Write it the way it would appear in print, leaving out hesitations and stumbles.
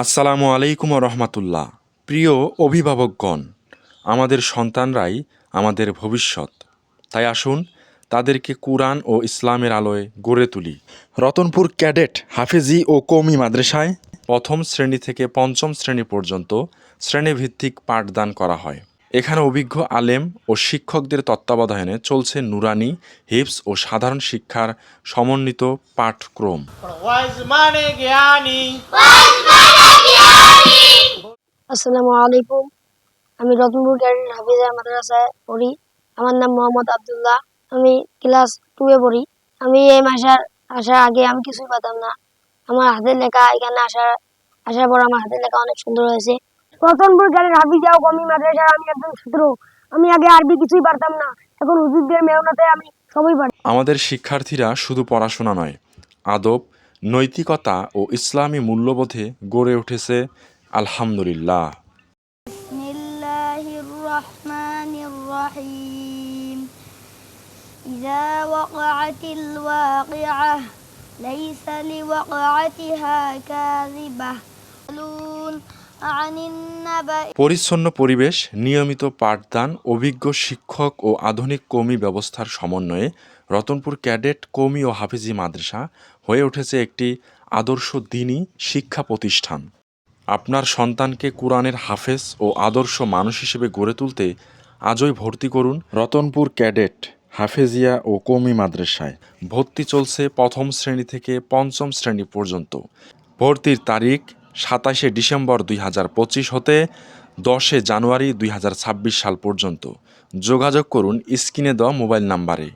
আসসালামু আলাইকুম রহমতুল্লাহ। প্রিয় অভিভাবকগণ, আমাদের সন্তানরাই আমাদের ভবিষ্যৎ। তাই আসুন তাদেরকে কুরআন ও ইসলামের আলোয় গড়ে তুলি। রতনপুর ক্যাডেট হাফেজি ও কওমি মাদ্রাসায় প্রথম শ্রেণী থেকে পঞ্চম শ্রেণী পর্যন্ত শ্রেণীভিত্তিক পাঠদান করা হয়। এখানে অভিজ্ঞ আলেম ও শিক্ষকদের তত্ত্বাবধানে চলছে নুরানি, হিফজ ও সাধারণ শিক্ষার সমন্বিত পাঠক্রম। আসসালামু আলাইকুম। আমি রতনপুর ক্যাডেট হাফিজা মাদ্রাসায় পড়ি। আমার নাম মোহাম্মদ আব্দুল্লাহ। আমি ক্লাস 2 এ পড়ি। আমি এই মাসের আসার আগে আমি কিছুই পারতাম না। আমার হাতের লেখা এখানে আসার পর আমার হাতের লেখা অনেক সুন্দর হয়েছে। রতনপুর ক্যাডেট হাফিজা ও কওমি মাদ্রাসার আমি একজন ছাত্র। আমি আগে আরবি কিছুই পারতাম না, এখন হুজুরদের মেহনতে আমি সবই পারি। আমাদের শিক্ষার্থীরা শুধু পড়াশোনা নয়, আদব, নৈতিকতা ও ইসলামী মূল্যবোধে গড়ে উঠেছে। আলহামদুলিল্লাহ। বিসমিল্লাহির রহমানির রহিম। ইযা ওয়াকাআতিল ওয়াকিআহ লাইসা লিওয়াকাআতিহা কাযিবাহ আনিন নাবাই। পরিচ্ছন্ন পরিবেশ, নিয়মিত পাঠদান, অভিজ্ঞ শিক্ষক ও আধুনিক কওমি ব্যবস্থার সমন্বয়ে রতনপুর ক্যাডেট কওমি ও হাফেজি মাদ্রাসা হয়ে উঠেছে একটি আদর্শ দ্বীনী শিক্ষা প্রতিষ্ঠান। আপনার সন্তানকে কুরআনের হাফেজ ও আদর্শ মানুষ হিসেবে গড়ে তুলতে আজই ভর্তি করুন রতনপুর ক্যাডেট হাফেজিয়া ও কওমি মাদ্রাসায়। ভর্তি চলছে প্রথম শ্রেণী থেকে পঞ্চম শ্রেণী পর্যন্ত। ভর্তির তারিখ 27শে ডিসেম্বর 2025 হতে 10শে জানুয়ারি 2026 সাল পর্যন্ত। যোগাযোগ করুন স্ক্রিনে দেওয়া মোবাইল নাম্বারে।